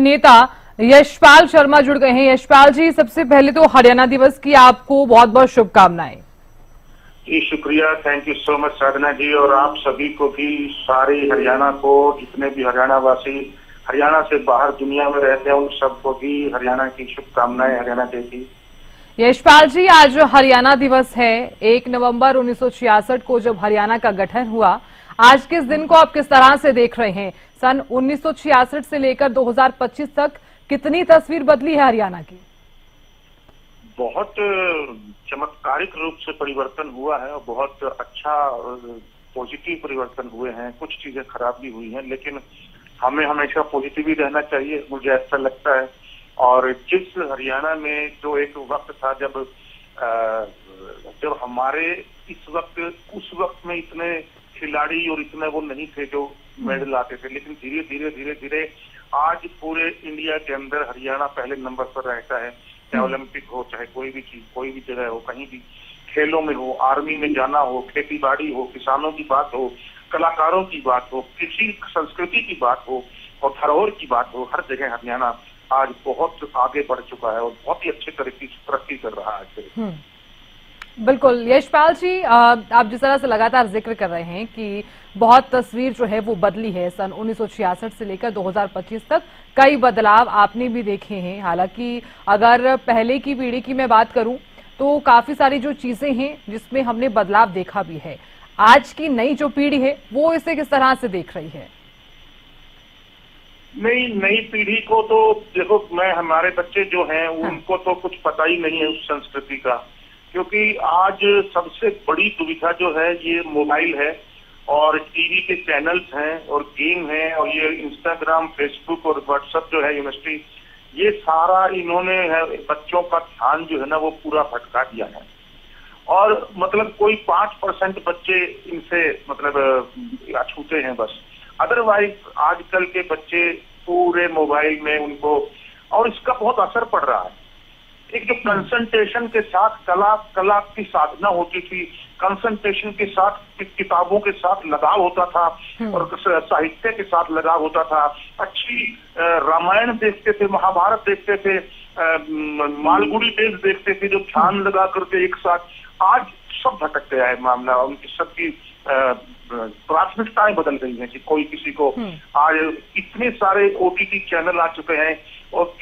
नेता यशपाल शर्मा जुड़ गए हैं। यशपाल जी, सबसे पहले तो हरियाणा दिवस की आपको बहुत बहुत शुभकामनाएं। जी शुक्रिया, थैंक यू सो मच साधना जी, और आप सभी को भी, सारे हरियाणा को, जितने भी हरियाणा वासी हरियाणा से बाहर दुनिया में रहते हैं उन सबको भी हरियाणा की शुभकामनाएं, हरियाणा डे की। यशपाल जी, आज हरियाणा दिवस है। 1 नवंबर 1966 को जब हरियाणा का गठन हुआ, आज के इस दिन को आप किस तरह से देख रहे हैं? सन 1966 से लेकर 2025 तक कितनी तस्वीर बदली है हरियाणा की? बहुत चमत्कारिक रूप से परिवर्तन हुआ है और बहुत अच्छा पॉजिटिव परिवर्तन हुए हैं। कुछ चीजें खराब भी हुई हैं, लेकिन हमें हमेशा पॉजिटिव ही रहना चाहिए, मुझे ऐसा लगता है। और जिस हरियाणा में जो एक वक्त था जब हमारे उस वक्त में इतने खिलाड़ी और इतने वो नहीं थे जो मेडल आते थे, लेकिन धीरे धीरे आज पूरे इंडिया के अंदर हरियाणा पहले नंबर पर रहता है। चाहे ओलंपिक हो, चाहे कोई भी चीज, कोई भी जगह हो, कहीं भी खेलों में हो, आर्मी में जाना हो, खेती बाड़ी हो, किसानों की बात हो, कलाकारों की बात हो, किसी संस्कृति की बात हो और धरोहर की बात हो, हर जगह हरियाणा आज बहुत आगे बढ़ चुका है और बहुत ही अच्छे तरीके से तरक्की कर रहा है। बिल्कुल यशपाल जी, आप जिस तरह से लगातार जिक्र कर रहे हैं कि बहुत तस्वीर जो है वो बदली है। सन 1966 से लेकर 2025 तक कई बदलाव आपने भी देखे हैं। हालांकि अगर पहले की पीढ़ी की मैं बात करूं तो काफी सारी जो चीजें हैं जिसमें हमने बदलाव देखा भी है। आज की नई जो पीढ़ी है वो इसे किस तरह से देख रही है? नई पीढ़ी को तो देखो, हमारे बच्चे जो हैं उनको तो कुछ पता ही नहीं है उस संस्कृति का, क्योंकि आज सबसे बड़ी दुविधा जो है ये मोबाइल है और टीवी के चैनल्स हैं और गेम है और ये इंस्टाग्राम, फेसबुक और व्हाट्सएप जो है यूनिवर्सिटी, ये सारा इन्होंने बच्चों का ध्यान जो है ना वो पूरा भटका दिया है। और मतलब कोई 5% बच्चे इनसे मतलब अछूते हैं बस, अदरवाइज आजकल के बच्चे पूरे मोबाइल में उनको, और इसका बहुत असर पड़ रहा है। एक जो कंसंट्रेशन के साथ कला की साधना होती थी, कंसंट्रेशन के साथ किताबों के साथ लगाव होता था और साहित्य के साथ लगाव होता था, अच्छी रामायण देखते थे, महाभारत देखते थे, मालगुड़ी डेज देखते थे जो ध्यान लगा करके एक साथ। आज सब भटक गया है मामला, उनकी सबकी प्राथमिकताएं बदल गई हैं कि कोई किसी को, आज इतने सारे OTT चैनल आ चुके हैं और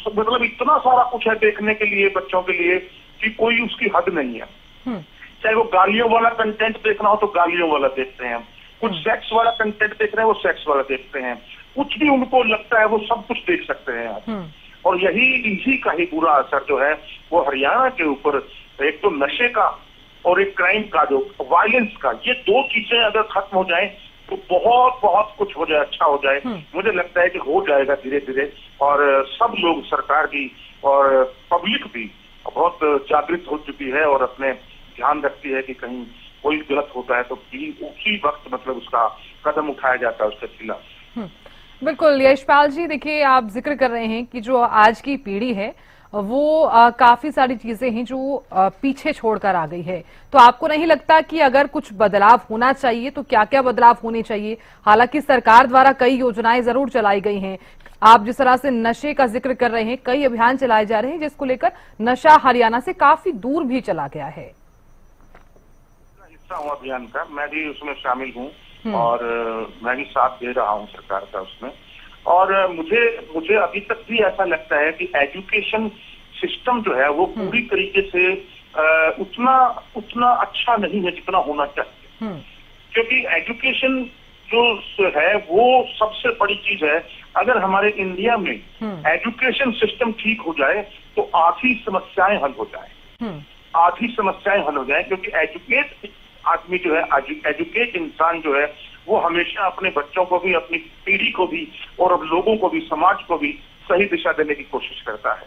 मतलब इतना सारा कुछ है देखने के लिए बच्चों के लिए कि कोई उसकी हद नहीं है। चाहे वो गालियों वाला कंटेंट देखना हो तो गालियों वाला देखते हैं, कुछ सेक्स वाला कंटेंट देख रहे हैं वो सेक्स वाला देखते हैं, कुछ भी उनको लगता है वो सब कुछ देख सकते हैं आज। और इसी का ही बुरा असर जो है वो हरियाणा के ऊपर, एक तो नशे का और एक क्राइम का, जो वायलेंस का, ये दो चीजें अगर खत्म हो जाए तो बहुत कुछ हो जाए, अच्छा हो जाए। मुझे लगता है कि हो जाएगा धीरे धीरे, और सब लोग, सरकार भी और पब्लिक भी बहुत जागृत हो चुकी है और अपने ध्यान रखती है कि कहीं कोई गलत होता है तो उसी वक्त मतलब उसका कदम उठाया जाता है उसके खिलाफ। बिल्कुल यशपाल जी, देखिए आप जिक्र कर रहे हैं कि जो आज की पीढ़ी है वो काफी सारी चीजें हैं जो पीछे छोड़कर आ गई है। तो आपको नहीं लगता कि अगर कुछ बदलाव होना चाहिए तो क्या क्या बदलाव होने चाहिए? हालांकि सरकार द्वारा कई योजनाएं जरूर चलाई गई हैं। आप जिस तरह से नशे का जिक्र कर रहे हैं, कई अभियान चलाए जा रहे हैं जिसको लेकर नशा हरियाणा से काफी दूर भी चला गया है। हिस्सा हूँ अभियान का, मैं भी उसमें शामिल हूँ और मैं भी साथ दे रहा हूँ सरकार का उसमें। और मुझे अभी तक भी ऐसा लगता है कि एजुकेशन सिस्टम जो है वो पूरी तरीके से उतना अच्छा नहीं है जितना होना चाहिए, क्योंकि एजुकेशन जो है वो सबसे बड़ी चीज है। अगर हमारे इंडिया में एजुकेशन सिस्टम ठीक हो जाए तो आधी समस्याएं हल हो जाए, क्योंकि एजुकेट आदमी जो है, एजुकेट इंसान जो है वो हमेशा अपने बच्चों को भी, अपनी पीढ़ी को भी और अब लोगों को भी, समाज को भी सही दिशा देने की कोशिश करता है।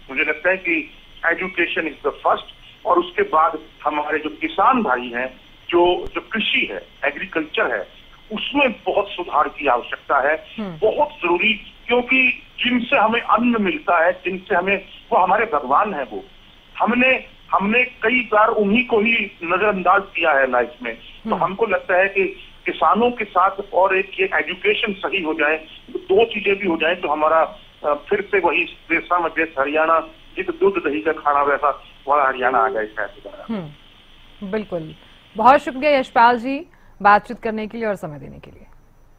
मुझे लगता है कि एजुकेशन इज द फर्स्ट, और उसके बाद हमारे जो किसान भाई हैं, जो कृषि है, एग्रीकल्चर है, उसमें बहुत सुधार की आवश्यकता है, बहुत जरूरी, क्योंकि जिनसे हमें अन्न मिलता है, जिनसे हमें, वो हमारे भगवान है। वो हमने कई बार उन्हीं को ही नजरअंदाज किया है लाइफ में। तो हमको लगता है कि किसानों के साथ और एक ये एजुकेशन सही हो जाए, तो दो चीजें भी हो जाए तो हमारा फिर से वही देशा में देश हरियाणा, जिस दूध दही का खाना वैसा वह हरियाणा आ जाए शायद दोबारा। बिल्कुल। बहुत शुक्रिया यशपाल जी बातचीत करने के लिए और समय देने के लिए।